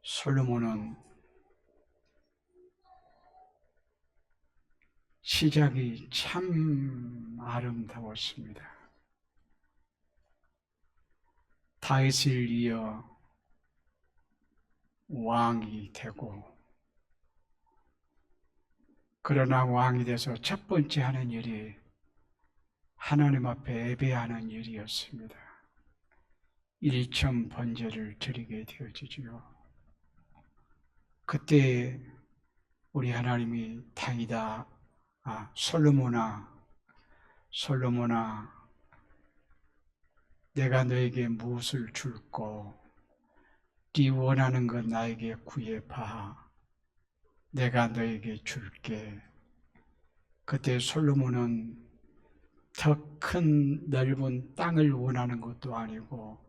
솔로몬은 시작이 참 아름다웠습니다. 다윗을 이어 왕이 되고, 그러나 왕이 돼서 첫 번째 하는 일이 하나님 앞에 예배하는 일이었습니다. 일천 번제를 드리게 되어지지요. 그때 우리 하나님이 다윗아, 솔로몬아, 내가 너에게 무엇을 줄꼬? 네 원하는 것 나에게 구해봐. 내가 너에게 줄게. 그때 솔로몬은 더 큰 넓은 땅을 원하는 것도 아니고,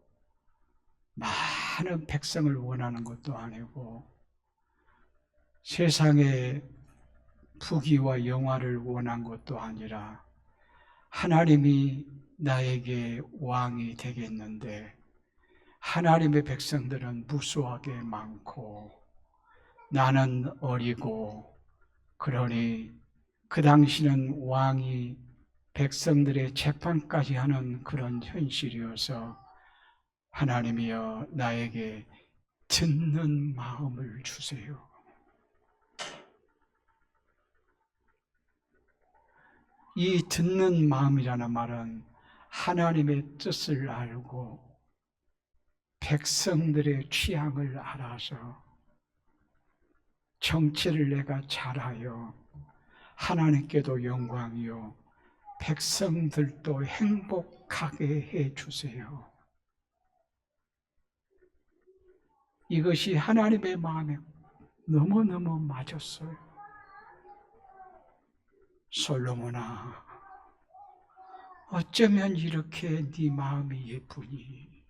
많은 백성을 원하는 것도 아니고, 세상의 부귀와 영화를 원한 것도 아니라, 하나님이 나에게 왕이 되겠는데, 하나님의 백성들은 무수하게 많고 나는 어리고, 그러니 그 당시는 왕이 백성들의 재판까지 하는 그런 현실이어서 하나님이여 나에게 듣는 마음을 주세요. 이 듣는 마음이라는 말은 하나님의 뜻을 알고 백성들의 취향을 알아서 정치를 내가 잘하여 하나님께도 영광이요 백성들도 행복하게 해주세요. 이것이 하나님의 마음에 너무너무 맞았어요. 솔로몬아, 어쩌면 이렇게 네 마음이 예쁘니?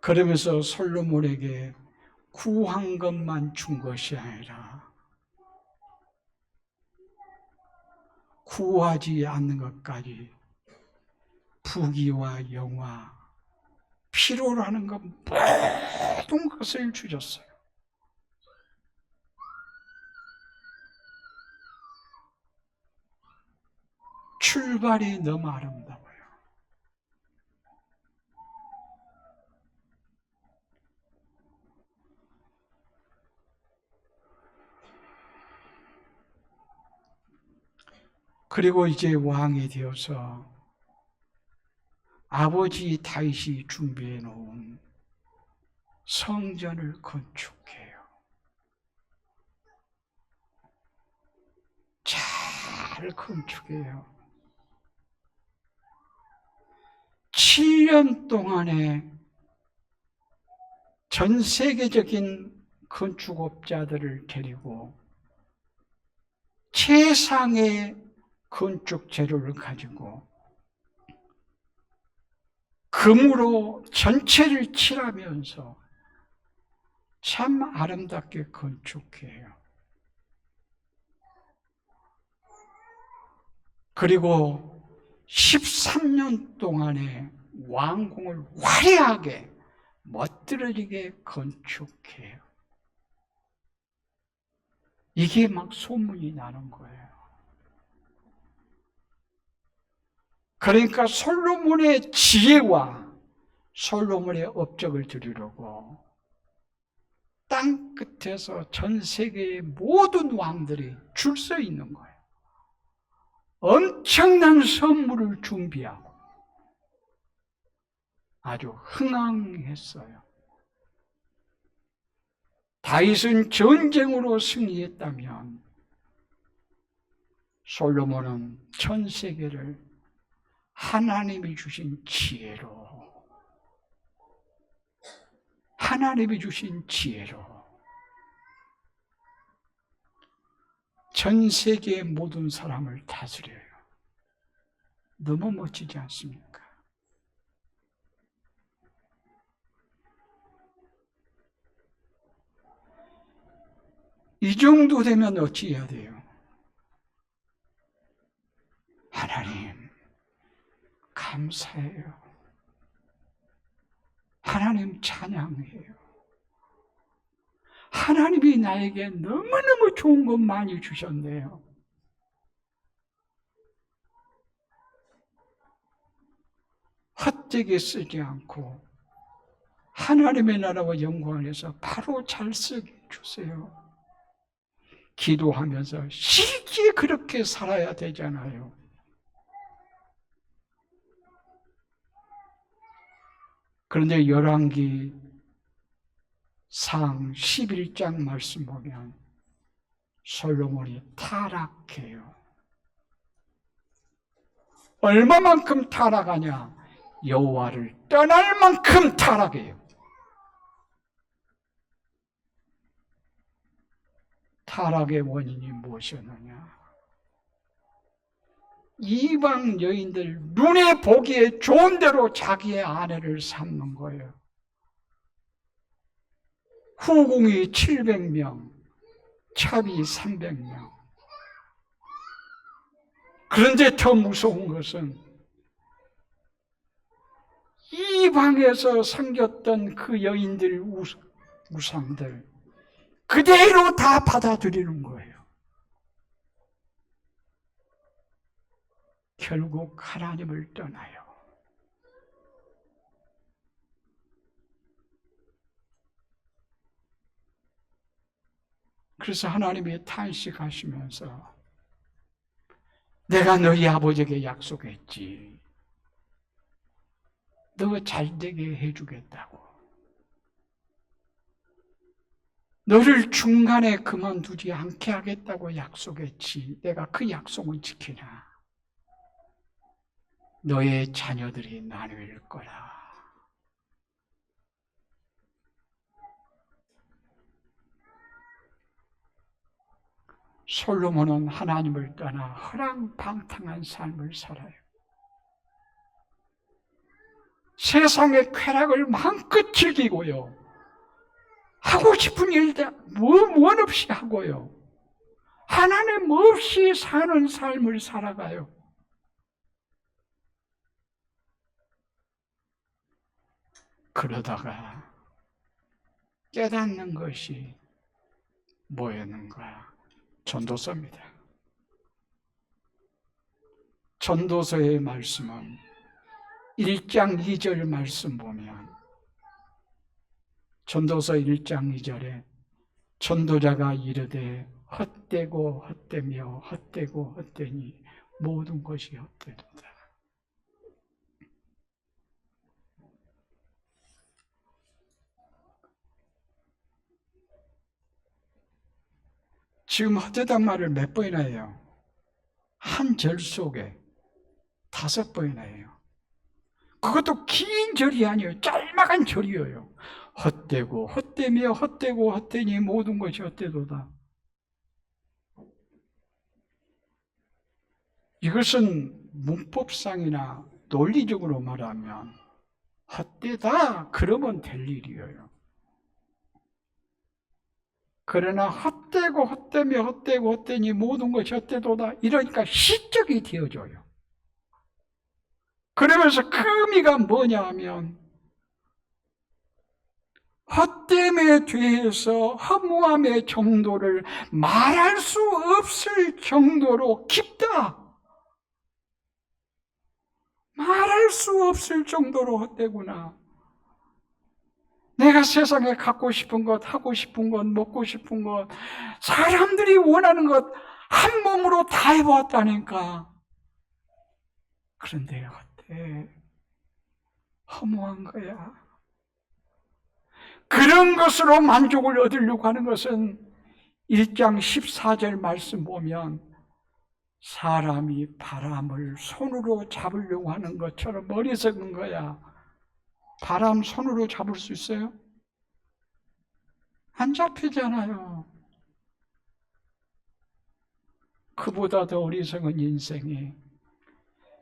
그러면서 솔로몬에게 구한 것만 준 것이 아니라 구하지 않는 것까지 부귀와 영화, 필요로 하는 것 모든 것을 주셨어요. 출발이 너무 아름다워요. 그리고 이제 왕이 되어서 아버지 다윗이 준비해 놓은 성전을 건축해요. 잘 건축해요. 7년 동안에 전 세계적인 건축업자들을 데리고 최상의 건축 재료를 가지고 금으로 전체를 칠하면서 참 아름답게 건축해요. 그리고 13년 동안의 왕궁을 화려하게 멋들어지게 건축해요. 이게 막 소문이 나는 거예요. 그러니까 솔로몬의 지혜와 솔로몬의 업적을 드리려고 땅 끝에서 전 세계의 모든 왕들이 줄 서 있는 거예요. 엄청난 선물을 준비하고 아주 흥황했어요. 다윗은 전쟁으로 승리했다면 솔로몬은 전 세계를 하나님이 주신 지혜로 전 세계의 모든 사람을 다스려요. 너무 멋지지 않습니까? 이 정도 되면 어찌해야 돼요? 하나님, 감사해요. 하나님 하나님 찬양해요. 하나님이 나에게 너무너무 좋은 것 많이 주셨네요. 헛되게 쓰지 않고 하나님의 나라와 영광을 위해서 바로 잘 쓰게 주세요. 기도하면서 실제 그렇게 살아야 되잖아요. 그런데 열왕기 상 11장 말씀 보면 솔로몬이 타락해요. 얼마만큼 타락하냐? 여호와를 떠날 만큼 타락해요. 타락의 원인이 무엇이었느냐? 이방 여인들 눈에 보기에 좋은 대로 자기의 아내를 삼는 거예요. 후궁이 700명, 차비 300명. 그런데 더 무서운 것은 이방에서 생겼던 그 여인들 우상들 그대로 다 받아들이는 거예요. 결국 하나님을 떠나요. 그래서 하나님이 탄식하시면서 내가 너희 아버지에게 약속했지. 너 잘되게 해주겠다고. 너를 중간에 그만두지 않게 하겠다고 약속했지. 내가 그 약속은 지키나. 너의 자녀들이 나눌 거라. 솔로몬은 하나님을 떠나 허랑방탕한 삶을 살아요. 세상의 쾌락을 마음껏 즐기고요. 하고 싶은 일들 원 없이 하고요. 하나님 없이 사는 삶을 살아가요. 그러다가 깨닫는 것이 뭐였는가? 전도서입니다. 전도서의 말씀은 1장 2절 말씀 보면 전도서 1장 2절에 전도자가 이르되 헛되고 헛되며 헛되고 헛되니 모든 것이 헛되도다. 지금 헛되단 말을 몇 번이나 해요? 한 절 속에 5번이나 해요. 그것도 긴 절이 아니에요. 짤막한 절이에요. 헛되고 헛되며 헛되고 헛되니 모든 것이 헛되도다. 이것은 문법상이나 논리적으로 말하면 헛되다 그러면 될 일이에요. 그러나 헛되고 헛되며 헛되고 헛되니 모든 것이 헛되도다 이러니까 시적이 되어져요. 그러면서 그 의미가 뭐냐 하면 헛됨에 대해서 허무함의 정도를 말할 수 없을 정도로 깊다. 말할 수 없을 정도로 헛되구나. 내가 세상에 갖고 싶은 것, 하고 싶은 것, 먹고 싶은 것, 사람들이 원하는 것 한 몸으로 다 해보았다니까. 그런데 헛돼. 허무한 거야. 그런 것으로 만족을 얻으려고 하는 것은 1장 14절 말씀 보면 사람이 바람을 손으로 잡으려고 하는 것처럼 어리석은 거야. 바람 손으로 잡을 수 있어요? 안 잡히잖아요. 그보다 더 어리석은 인생이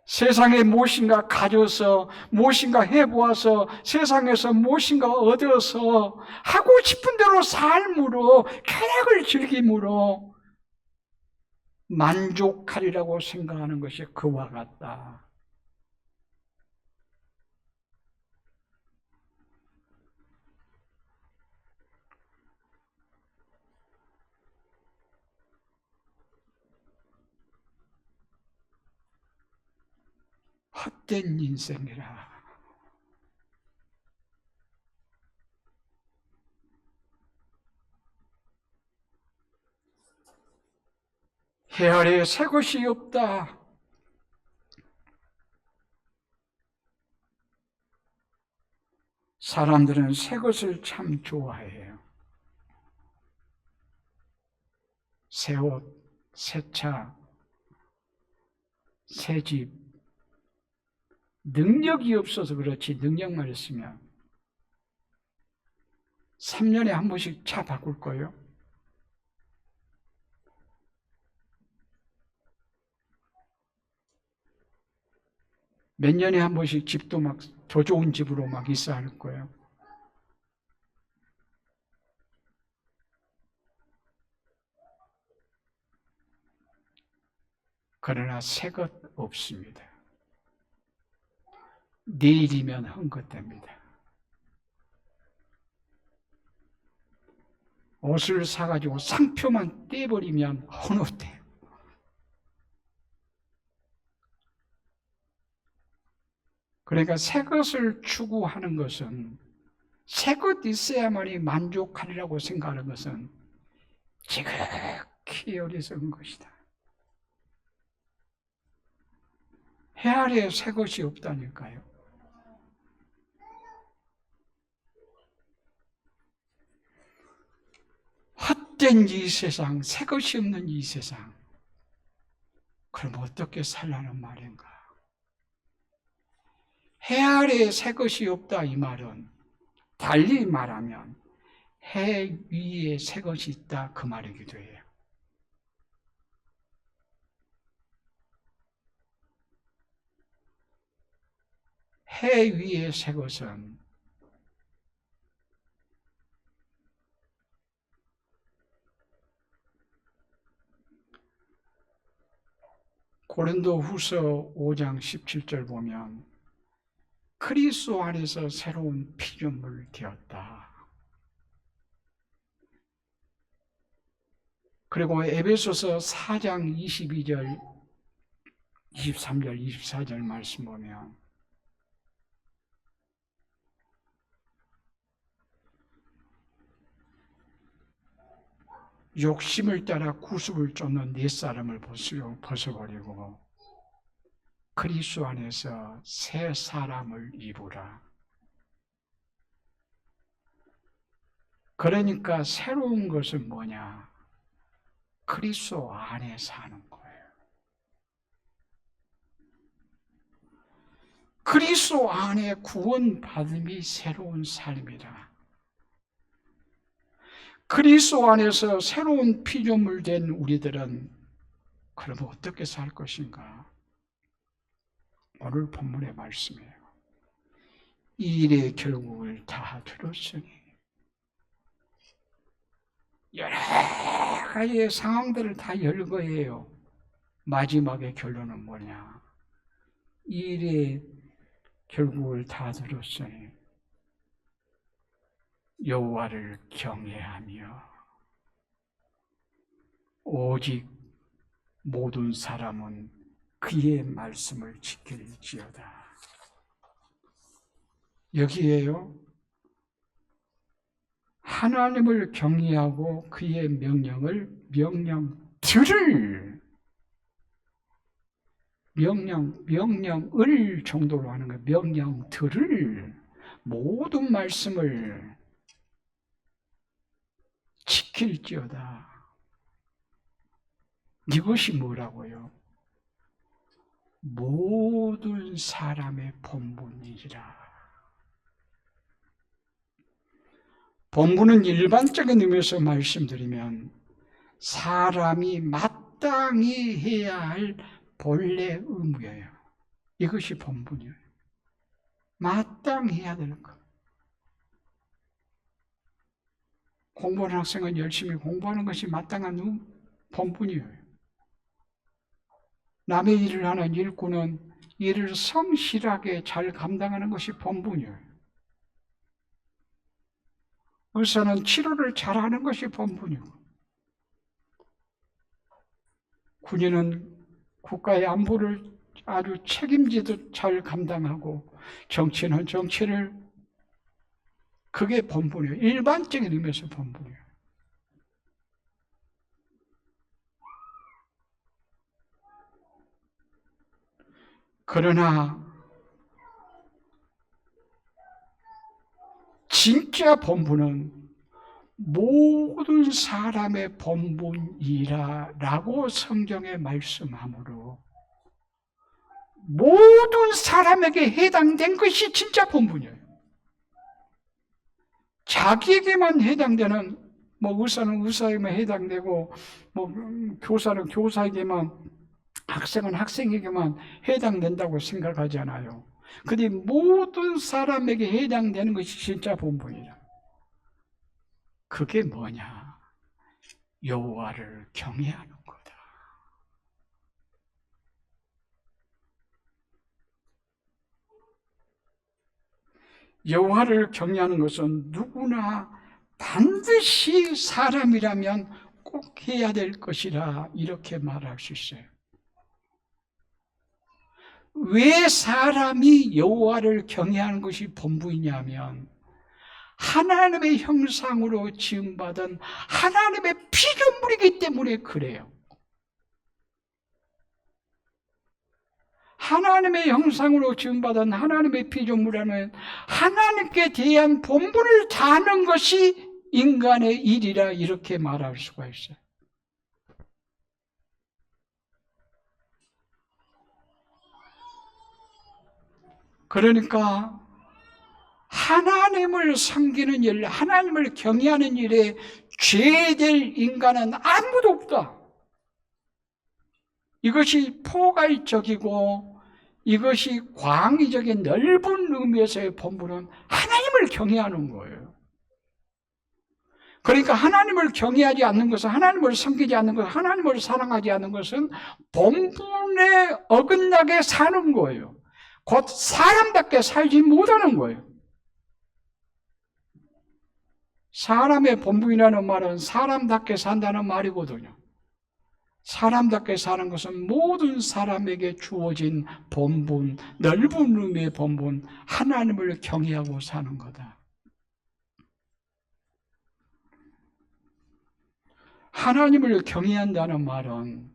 세상에 무엇인가 가져서 무엇인가 해보아서 세상에서 무엇인가 얻어서 하고 싶은 대로 삶으로 쾌락을 즐김으로 만족하리라고 생각하는 것이 그와 같다. 헛된 인생이라. 해 아래 새 것이 없다. 사람들은 새 것을 참 좋아해요. 새 옷, 새 차, 새 집. 능력이 없어서 그렇지, 능력만 있으면 3년에 한 번씩 차 바꿀 거예요. 몇 년에 한 번씩 집도 막 더 좋은 집으로 막 있어야 할 거예요. 그러나 새 것 없습니다. 내일이면 헝긋됩니다. 옷을 사가지고 상표만 떼버리면 헌옷돼요. 그러니까 새 것을 추구하는 것은, 새 것 있어야만이 만족하리라고 생각하는 것은 지극히 어리석은 것이다. 해 아래에 새 것이 없다니까요. 헛된 이 세상, 새 것이 없는 이 세상, 그럼 어떻게 살라는 말인가? 해 아래에 새 것이 없다 이 말은 달리 말하면 해 위에 새 것이 있다 그 말이기도 해요. 해 위에 새 것은 고린도후서 5장 17절 보면 그리스도 안에서 새로운 피조물 되었다. 그리고 에베소서 4장 22절, 23절, 24절 말씀 보면 욕심을 따라 구습을 쫓는 네 사람을 벗어버리고 그리스도 안에서 새 사람을 입으라. 그러니까 새로운 것은 뭐냐? 그리스도 안에 사는 거예요. 그리스도 안에 구원받음이 새로운 삶이라. 그리스도 안에서 새로운 피조물 된 우리들은 그러면 어떻게 살 것인가? 오늘 본문의 말씀이에요. 이 일의 결국을 다 들었으니 여러 가지의 상황들을 다 열거해요. 마지막의 결론은 뭐냐? 이 일의 결국을 다 들었으니 여호와를 경외하며 오직 모든 사람은 그의 말씀을 지킬지어다. 여기에요. 하나님을 경외하고 그의 명령을 명령을 정도로 하는 거예요. 명령들을 모든 말씀을 지킬지어다. 이것이 뭐라고요? 모든 사람의 본분이라. 본분은 일반적인 의미에서 말씀드리면 사람이 마땅히 해야 할 본래 의무예요. 이것이 본분이에요. 마땅히 해야 될 것. 공부하는 학생은 열심히 공부하는 것이 마땅한 본분이에요. 남의 일을 하는 일꾼은 일을 성실하게 잘 감당하는 것이 본분이에요. 의사는 치료를 잘하는 것이 본분이고, 군인은 국가의 안보를 아주 책임지도 잘 감당하고, 정치는 정치를, 그게 본분이에요. 일반적인 의미에서 본분이에요. 그러나 진짜 본분은 모든 사람의 본분이라고 성경에 말씀하므로 모든 사람에게 해당된 것이 진짜 본분이에요. 자기에게만 해당되는, 의사는 의사에게만 해당되고, 교사는 교사에게만, 학생은 학생에게만 해당된다고 생각하지 않아요. 근데 모든 사람에게 해당되는 것이 진짜 본분이다. 그게 뭐냐? 여호와를 경외하는 거다. 여호와를 경외하는 것은 누구나 반드시 사람이라면 꼭 해야 될 것이라 이렇게 말할 수 있어요. 왜 사람이 여호와를 경외하는 것이 본분이냐면 하나님의 형상으로 지음받은 하나님의 피조물이기 때문에 그래요. 하나님의 형상으로 지음받은 하나님의 피조물이라면 하나님께 대한 본분을 다하는 것이 인간의 일이라 이렇게 말할 수가 있어요. 그러니까 하나님을 섬기는 일, 하나님을 경외하는 일에 죄될 인간은 아무도 없다. 이것이 포괄적이고 이것이 광의적인 넓은 의미에서의 본분은 하나님을 경외하는 거예요. 그러니까 하나님을 경외하지 않는 것은, 하나님을 섬기지 않는 것은, 하나님을 사랑하지 않는 것은 본분에 어긋나게 사는 거예요. 곧 사람답게 살지 못하는 거예요. 사람의 본분이라는 말은 사람답게 산다는 말이거든요. 사람답게 사는 것은 모든 사람에게 주어진 본분, 넓은 의미의 본분, 하나님을 경외하고 사는 거다. 하나님을 경외한다는 말은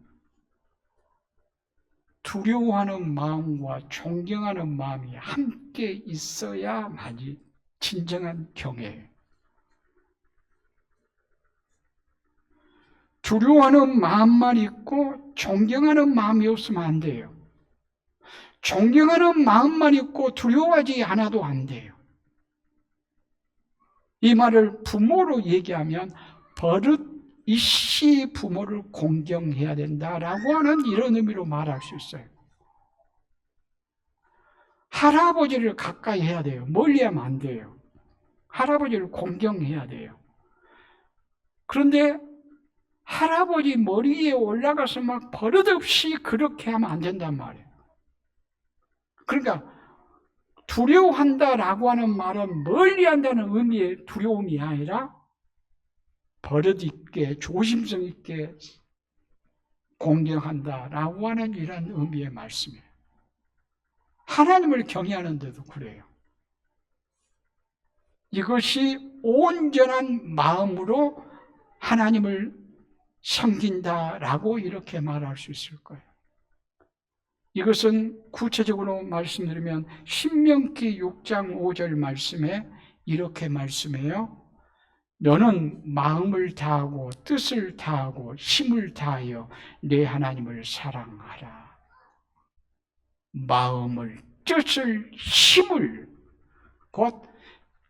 두려워하는 마음과 존경하는 마음이 함께 있어야만이 진정한 경외예요. 두려워하는 마음만 있고 존경하는 마음이 없으면 안 돼요. 존경하는 마음만 있고 두려워하지 않아도 안 돼요. 이 말을 부모로 얘기하면 버릇이시 부모를 공경해야 된다라고 하는 이런 의미로 말할 수 있어요. 할아버지를 가까이 해야 돼요. 멀리하면 안 돼요. 할아버지를 공경해야 돼요. 그런데 할아버지 머리에 올라가서 막 버릇없이 그렇게 하면 안 된단 말이에요. 그러니까 두려워한다라고 하는 말은 멀리한다는 의미의 두려움이 아니라 버릇 있게 조심성 있게 공경한다라고 하는 이런 의미의 말씀이에요. 하나님을 경외하는데도 그래요. 이것이 온전한 마음으로 하나님을 섬긴다라고 이렇게 말할 수 있을 거예요. 이것은 구체적으로 말씀드리면 신명기 6장 5절 말씀에 이렇게 말씀해요. 너는 마음을 다하고 뜻을 다하고 힘을 다하여 내 하나님을 사랑하라. 마음을, 뜻을, 힘을 곧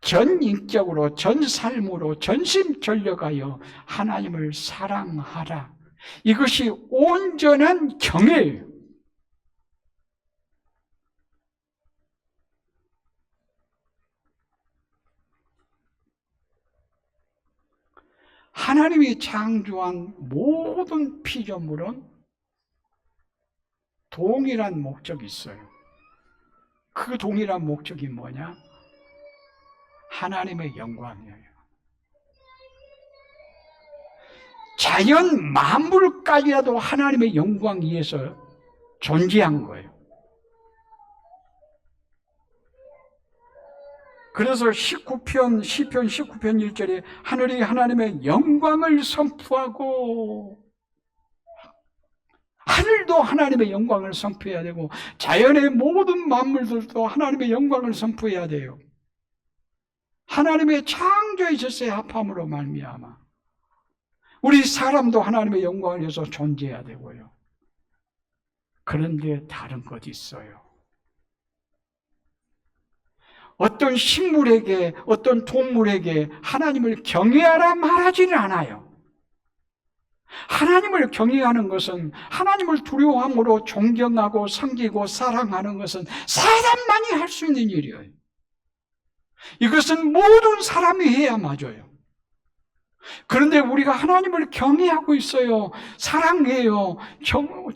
전인격으로, 전삶으로, 전심전력하여 하나님을 사랑하라. 이것이 온전한 경외예요. 하나님이 창조한 모든 피조물은 동일한 목적이 있어요. 그 동일한 목적이 뭐냐? 하나님의 영광이에요. 자연 만물까지라도 하나님의 영광 위에서 존재한 거예요. 그래서 시편 19편 1절에 하늘이 하나님의 영광을 선포하고, 하늘도 하나님의 영광을 선포해야 되고 자연의 모든 만물들도 하나님의 영광을 선포해야 돼요. 하나님의 창조의 질서에 합함으로 말미암아 우리 사람도 하나님의 영광을 위해서 존재해야 되고요. 그런데 다른 것이 있어요. 어떤 식물에게, 어떤 동물에게 하나님을 경외하라 말하지는 않아요. 하나님을 경외하는 것은, 하나님을 두려워함으로 존경하고 섬기고 사랑하는 것은 사람만이 할 수 있는 일이에요. 이것은 모든 사람이 해야 맞아요. 그런데 우리가 하나님을 경외하고 있어요. 사랑해요.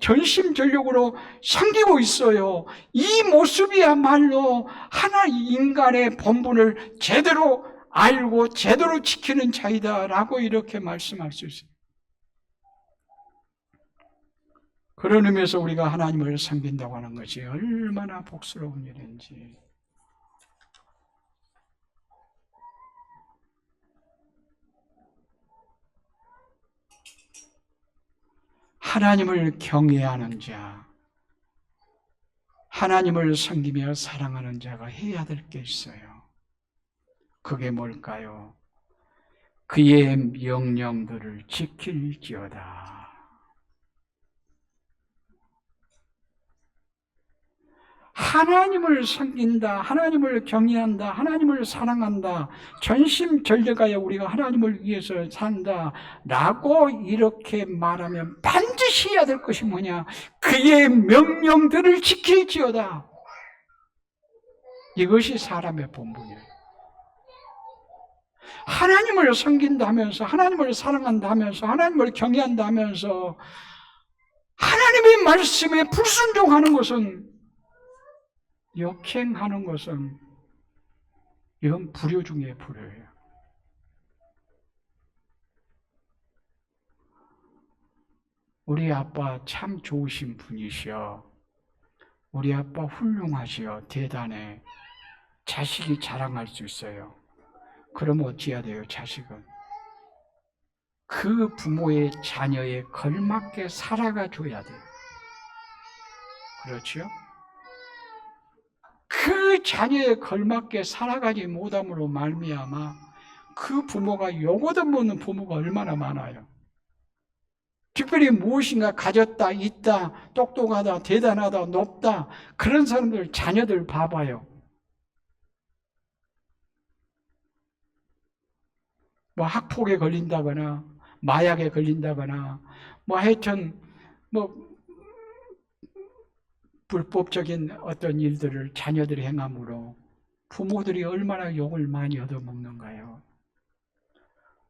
전심전력으로 섬기고 있어요. 이 모습이야말로 하나 인간의 본분을 제대로 알고 제대로 지키는 자이다라고 이렇게 말씀할 수 있어요. 그런 의미에서 우리가 하나님을 섬긴다고 하는 것이 얼마나 복스러운 일인지. 하나님을 경외하는 자, 하나님을 섬기며 사랑하는 자가 해야 될 게 있어요. 그게 뭘까요? 그의 명령들을 지킬지어다. 하나님을 섬긴다, 하나님을 경외한다, 하나님을 사랑한다, 전심전력하여 우리가 하나님을 위해서 산다 라고 이렇게 말하면 반드시 해야 될 것이 뭐냐? 그의 명령들을 지킬지어다. 이것이 사람의 본분이에요. 하나님을 섬긴다면서, 하나님을 사랑한다면서, 하나님을 경외한다면서 하나님의 말씀에 불순종하는 것은, 역행하는 것은, 이건 불효 중에 불효예요. 우리 아빠 참 좋으신 분이시여. 우리 아빠 훌륭하시여. 대단해. 자식이 자랑할 수 있어요. 그러면 어찌해야 돼요, 자식은? 그 부모의 자녀에 걸맞게 살아가 줘야 돼요. 그렇죠? 그 자녀에 걸맞게 살아가지 못함으로 말미암아 그 부모가 욕 얻어먹는 부모가 얼마나 많아요. 특별히 무엇인가 가졌다, 있다, 똑똑하다, 대단하다, 높다, 그런 사람들 자녀들 봐봐요. 뭐 학폭에 걸린다거나 마약에 걸린다거나 뭐 하여튼 뭐 불법적인 어떤 일들을 자녀들이 행함으로 부모들이 얼마나 욕을 많이 얻어먹는가요?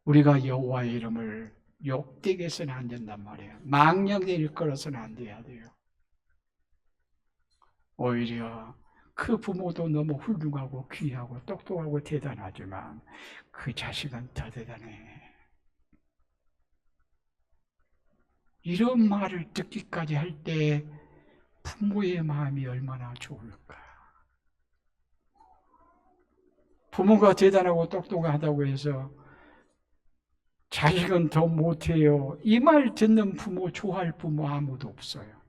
우리가 여호와의 이름을 욕되게 해서는 안 된단 말이에요. 망령되게 일컬어서는 안 돼야 돼요. 오히려 그 부모도 너무 훌륭하고 귀하고 똑똑하고 대단하지만 그 자식은 더 대단해. 이런 말을 듣기까지 할 때 부모의 마음이 얼마나 좋을까. 부모가 대단하고 똑똑하다고 해서 자식은 더 못해요. 이 말 듣는 부모, 좋아할 부모 아무도 없어요.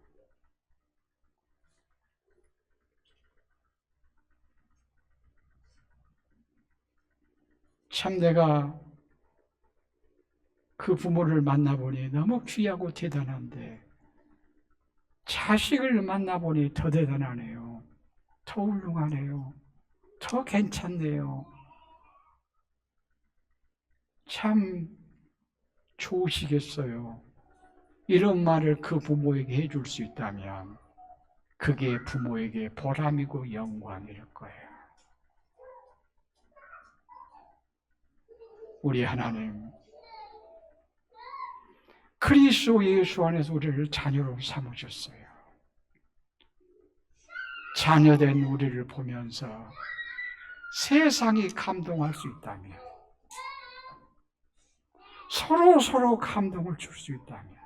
참 내가 그 부모를 만나보니 너무 귀하고 대단한데 자식을 만나보니 더 대단하네요. 더 훌륭하네요. 더 괜찮네요. 참 좋으시겠어요. 이런 말을 그 부모에게 해줄 수 있다면 그게 부모에게 보람이고 영광일 거예요. 우리 하나님, 그리스도 예수 안에서 우리를 자녀로 삼으셨어요. 자녀된 우리를 보면서 세상이 감동할 수 있다면, 서로 감동을 줄 수 있다면,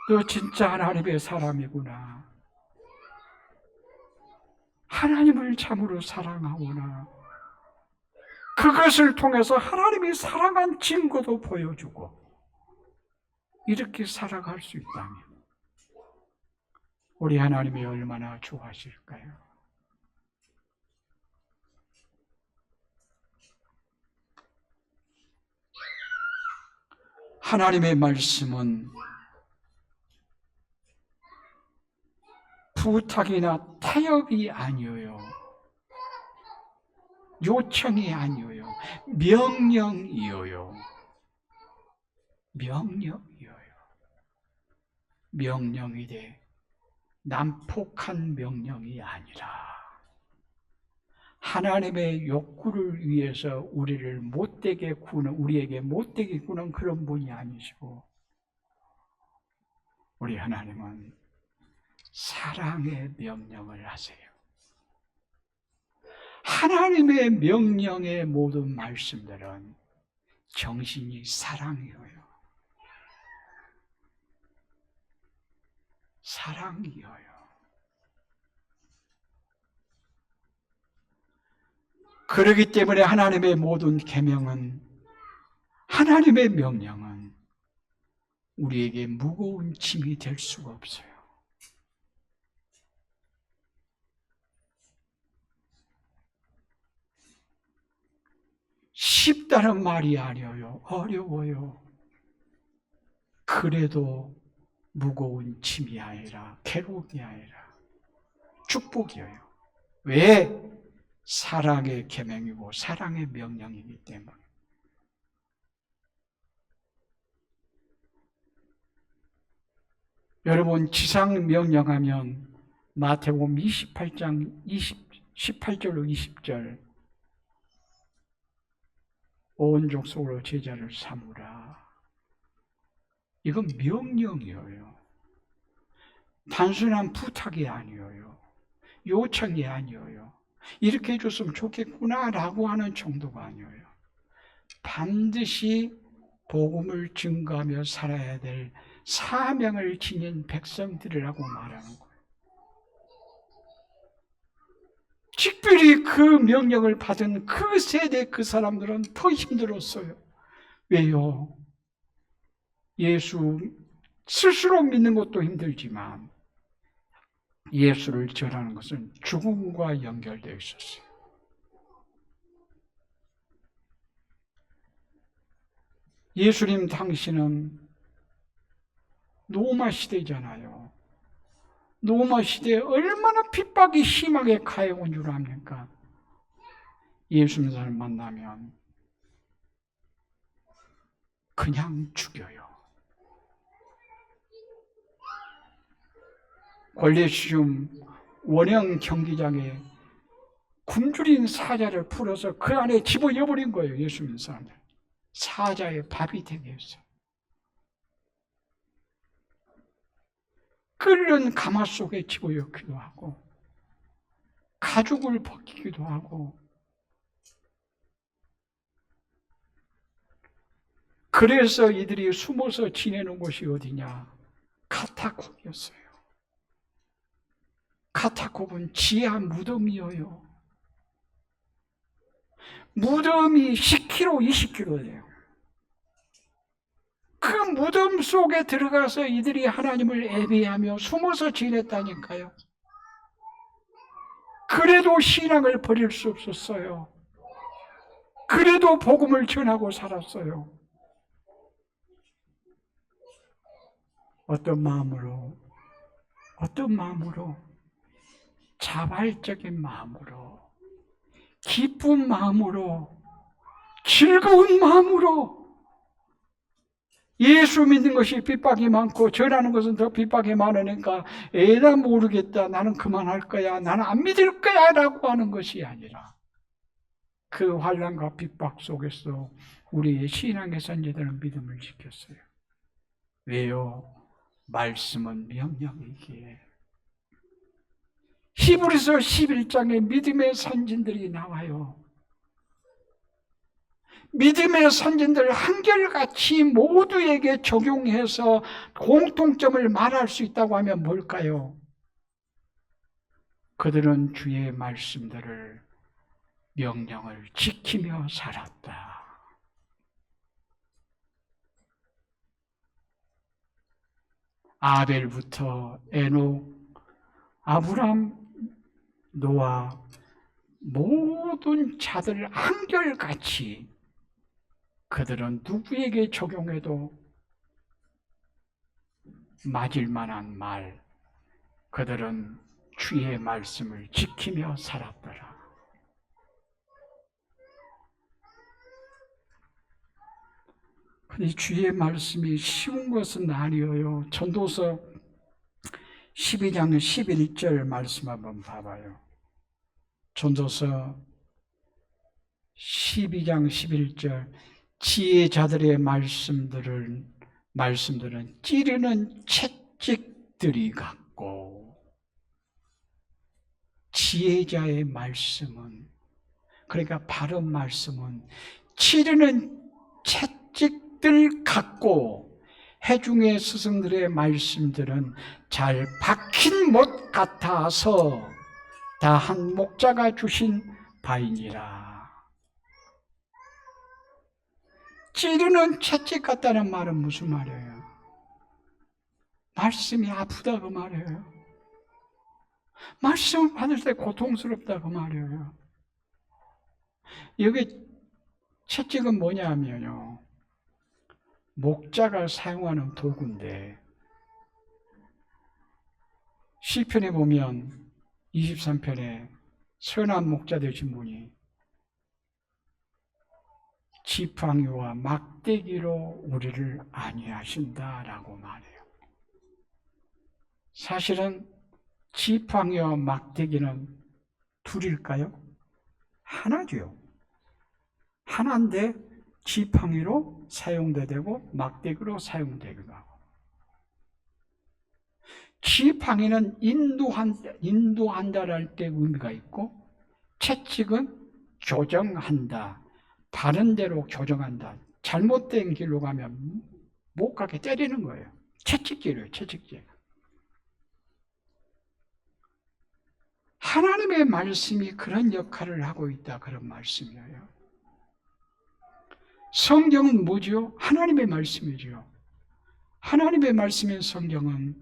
너 진짜 하나님의 사람이구나. 하나님을 참으로 사랑하거나 그것을 통해서 하나님이 사랑한 증거도 보여주고 이렇게 살아갈 수 있다면 우리 하나님이 얼마나 좋아하실까요? 하나님의 말씀은 부탁이나 타협이 아니에요. 요청이 아니에요. 명령이에요. 명령이에요. 명령이되 난폭한 명령이 아니라 하나님의 욕구를 위해서 우리를 못되게 구는, 우리에게 못되게 구는 그런 분이 아니시고 우리 하나님은 사랑의 명령을 하세요. 하나님의 명령의 모든 말씀들은 정신이 사랑이에요. 사랑이에요. 그렇기 때문에 하나님의 모든 계명은, 하나님의 명령은 우리에게 무거운 짐이 될 수가 없어요. 쉽다는 말이 아니에요. 어려워요. 그래도 무거운 짐이 아니라 괴로움이 아니라 축복이에요. 왜? 사랑의 계명이고 사랑의 명령이기 때문에. 여러분 지상 명령하면 마태복음 28장 18절로 20절 온 족속으로 제자를 삼으라. 이건 명령이에요. 단순한 부탁이 아니에요. 요청이 아니에요. 이렇게 해줬으면 좋겠구나 라고 하는 정도가 아니에요. 반드시 복음을 증거하며 살아야 될 사명을 지닌 백성들이라고 말하는 거예요. 특별히 그 명령을 받은 그 세대 그 사람들은 더 힘들었어요. 왜요? 예수 스스로 믿는 것도 힘들지만 예수를 전하는 것은 죽음과 연결되어 있었어요. 예수님 당시는 로마 시대잖아요. 로마 시대에 얼마나 핍박이 심하게 가해온 줄 압니까? 예수님을 만나면 그냥 죽여요. 골리앗 원형 경기장에 굶주린 사자를 풀어서 그 안에 집어넣어버린 거예요. 예수님 사람들. 사자의 밥이 되게 했어요. 끓는 가마 속에 집어넣기도 하고 가죽을 벗기기도 하고 그래서 이들이 숨어서 지내는 곳이 어디냐? 카타콤이었어요. 카타콤은 지하 무덤이에요. 무덤이 10km, 20km 돼요. 그 무덤 속에 들어가서 이들이 하나님을 예배하며 숨어서 지냈다니까요. 그래도 신앙을 버릴 수 없었어요. 그래도 복음을 전하고 살았어요. 어떤 마음으로? 자발적인 마음으로, 기쁜 마음으로, 즐거운 마음으로. 예수 믿는 것이 핍박이 많고 전하는 것은 더 핍박이 많으니까 에다 모르겠다, 나는 그만할 거야, 나는 안 믿을 거야 라고 하는 것이 아니라 그 환난과 핍박 속에서 우리의 신앙의 선지자들은 믿음을 지켰어요. 왜요? 말씀은 명령이기에. 히브리서 11장에 믿음의 선진들이 나와요. 믿음의 선진들 한결같이 모두에게 적용해서 공통점을 말할 수 있다고 하면 뭘까요? 그들은 주의 말씀들을 명령을 지키며 살았다. 아벨부터 에녹, 아브람, 노아 모든 자들 한결같이 그들은 누구에게 적용해도 맞을 만한 말, 그들은 주의 말씀을 지키며 살았더라. 근데 주의 말씀이 쉬운 것은 아니에요. 전도서 12장 11절 말씀 한번 봐봐요. 전도서 12장 11절 지혜자들의 말씀들은 찌르는 채찍들이 같고, 지혜자의 말씀은, 그러니까 바른 말씀은 찌르는 채찍들 같고, 회중의 스승들의 말씀들은 잘 박힌 못 같아서 다 한 목자가 주신 바이니라. 찌르는 채찍 같다는 말은 무슨 말이에요? 말씀이 아프다 그 말이에요. 말씀을 받을 때 고통스럽다 그 말이에요. 여기 채찍은 뭐냐면요, 목자가 사용하는 도구인데, 시편에 보면 23편에 선한 목자 되신 분이 지팡이와 막대기로 우리를 안위하신다라고 말해요. 사실은 지팡이와 막대기는 둘일까요? 하나죠. 하나인데 지팡이로 사용되고 막대기로 사용되기도 하고. 지팡이는 인도한다랄 때 의미가 있고, 채찍은 교정한다, 바른 대로 교정한다. 잘못된 길로 가면 못 가게 때리는 거예요. 채찍질이에요, 채찍질. 하나님의 말씀이 그런 역할을 하고 있다, 그런 말씀이에요. 성경은 뭐죠? 하나님의 말씀이죠. 하나님의 말씀인 성경은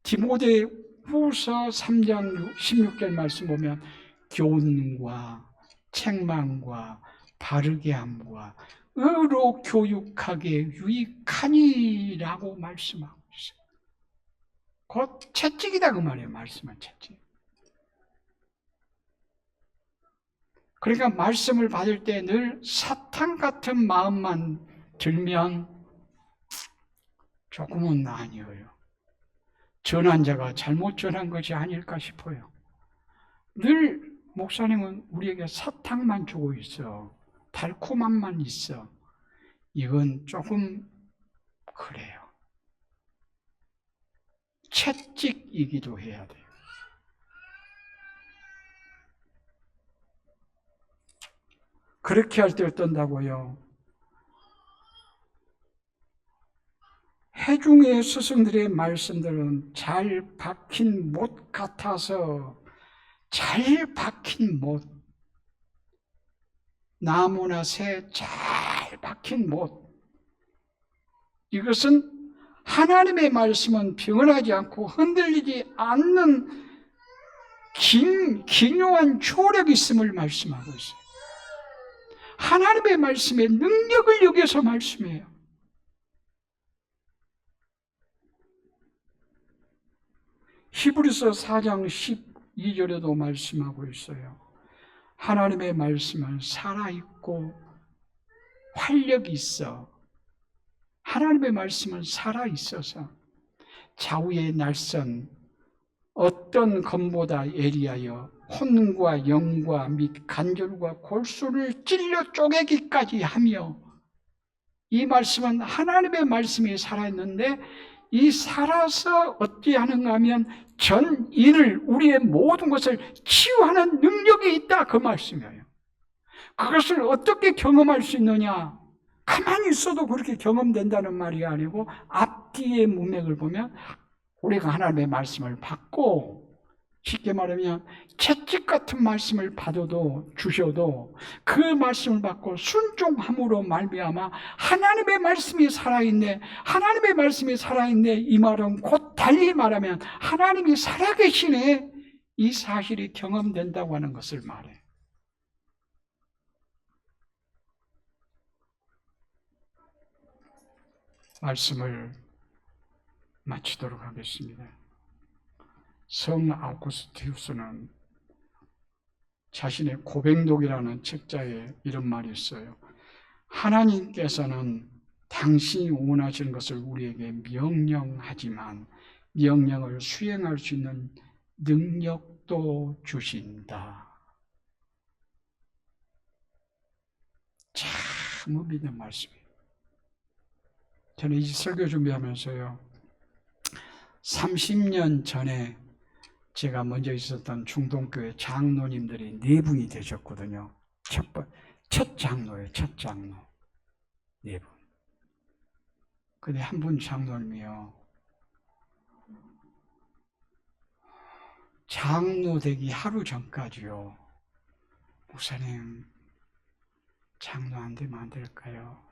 디모데 후서 3장 16절 말씀 보면 교훈과 책망과 바르게 함과 의로 교육하게 유익하니라고 말씀하고 있어요. 곧 채찍이다 그 말이에요. 말씀은 채찍. 그러니까 말씀을 받을 때 늘 사탄 같은 마음만 들면 조금은 아니에요. 전한 자가 잘못 전한 것이 아닐까 싶어요. 늘 목사님은 우리에게 사탕만 주고 있어. 달콤함만 있어. 이건 조금 그래요. 채찍이기도 해야 돼요. 그렇게 할 때 어떤다고요? 회중의 스승들의 말씀들은 잘 박힌 못 같아서, 잘 박힌 못, 나무나 새 잘 박힌 못, 이것은 하나님의 말씀은 병을하지 않고 흔들리지 않는 기묘한 조력이 있음을 말씀하고 있어요. 하나님의 말씀의 능력을 여기서 말씀해요. 히브리서 4장 12절에도 말씀하고 있어요. 하나님의 말씀은 살아있고 활력이 있어. 하나님의 말씀은 살아있어서 좌우의 날선 어떤 검보다 예리하여 혼과 영과 및 관절과 골수를 찔러 쪼개기까지 하며, 이 말씀은 하나님의 말씀이 살아있는데, 이 살아서 어찌하는가 하면 전인을, 우리의 모든 것을 치유하는 능력이 있다 그 말씀이에요. 그것을 어떻게 경험할 수 있느냐? 가만히 있어도 그렇게 경험된다는 말이 아니고, 앞뒤의 문맥을 보면 우리가 하나님의 말씀을 받고 쉽게 말하면 채찍 같은 말씀을 받아도 주셔도 그 말씀을 받고 순종함으로 말미암아 하나님의 말씀이 살아있네, 하나님의 말씀이 살아있네, 이 말은 곧 달리 말하면 하나님이 살아계시네, 이 사실이 경험된다고 하는 것을 말해. 말씀을 마치도록 하겠습니다. 성 아우구스티누스는 자신의 고백록이라는 책자에 이런 말이 있어요. 하나님께서는 당신이 원하시는 것을 우리에게 명령하지만 명령을 수행할 수 있는 능력도 주신다. 참 의미 있는 말씀이에요. 저는 이 설교 준비하면서요, 30년 전에 제가 먼저 있었던 중동교회 장로님들이 4분이 되셨거든요. 첫 장로예요. 첫 장로. 4분. 근데 한 분 장로님이요, 장로 되기 하루 전까지요, 목사님 장로 안 되면 안 될까요?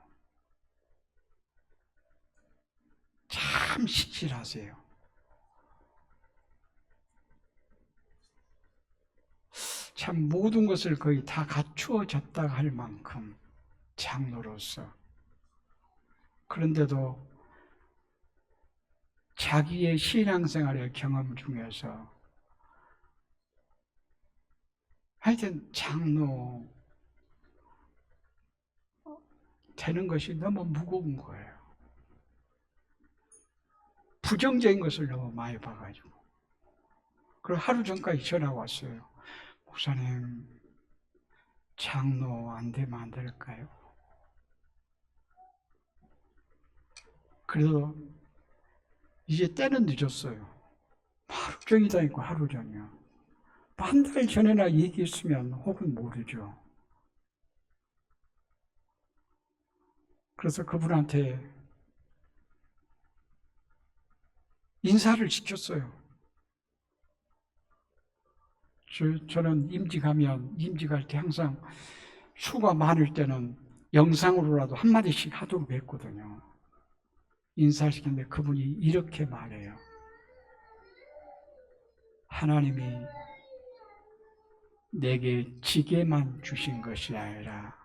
참 시질하세요. 참 모든 것을 거의 다 갖추어졌다 할 만큼 장로로서, 그런데도 자기의 신앙생활의 경험 중에서 하여튼 장로 되는 것이 너무 무거운 거예요. 부정적인 것을 너무 많이 봐가지고. 그리고 하루 전까지 전화가 왔어요. 목사님, 장로 안 되면 안 될까요? 그래도 이제 때는 늦었어요. 하루 전이다니까, 하루 전이요. 한 달 전에나 얘기했으면 혹은 모르죠. 그래서 그분한테 인사를 시켰어요. 저는 임직할 때 항상 수가 많을 때는 영상으로라도 한마디씩 하도록 했거든요. 인사시켰는데 그분이 이렇게 말해요. 하나님이 내게 지게만 주신 것이 아니라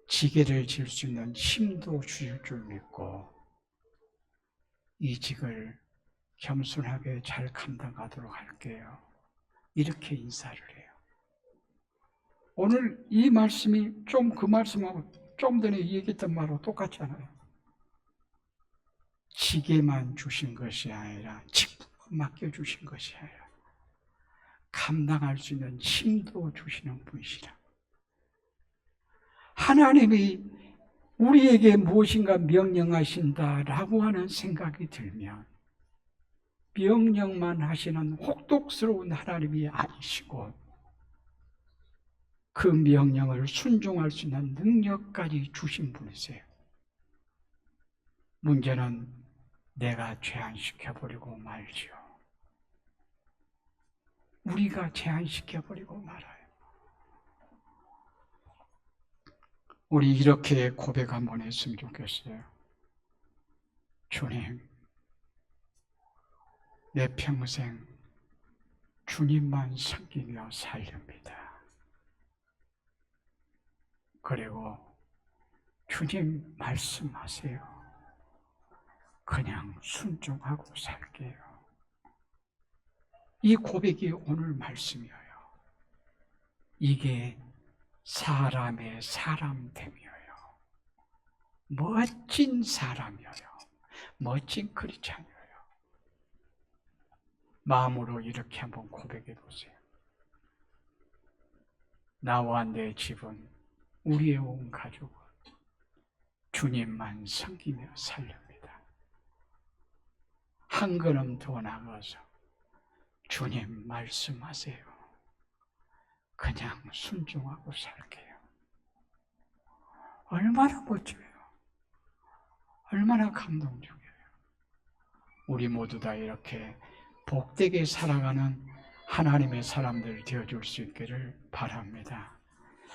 지게를 질 수 있는 힘도 주실 줄 믿고 이 직을 겸손하게 잘 감당하도록 할게요. 이렇게 인사를 해요. 오늘 이 말씀이 좀 그 말씀하고 좀 전에 얘기했던 말하고 똑같잖아요. 지게만 주신 것이 아니라 직분만 맡겨주신 것이 아니라 감당할 수 있는 힘도 주시는 분이시라. 하나님이 우리에게 무엇인가 명령하신다라고 하는 생각이 들면 명령만 하시는 혹독스러운 하나님이 아니시고 그 명령을 순종할 수 있는 능력까지 주신 분이세요. 문제는 내가 제한시켜버리고 말지요. 우리가 제한시켜버리고 말아요. 우리 이렇게 고백 한번 했으면 좋겠어요. 주님, 내 평생 주님만 섬기며 살렵니다. 그리고 주님 말씀하세요. 그냥 순종하고 살게요. 이 고백이 오늘 말씀이에요. 이게 사람의 사람됨이에요. 멋진 사람이에요. 멋진 크리스찬이에요. 마음으로 이렇게 한번 고백해 보세요. 나와 내 집은, 우리의 온 가족은 주님만 섬기며 살렵니다. 한 걸음 더 나가서 주님 말씀하세요. 그냥 순종하고 살게요. 얼마나 멋져요. 얼마나 감동적이에요. 우리 모두 다 이렇게 복되게 살아가는 하나님의 사람들 되어줄 수 있기를 바랍니다.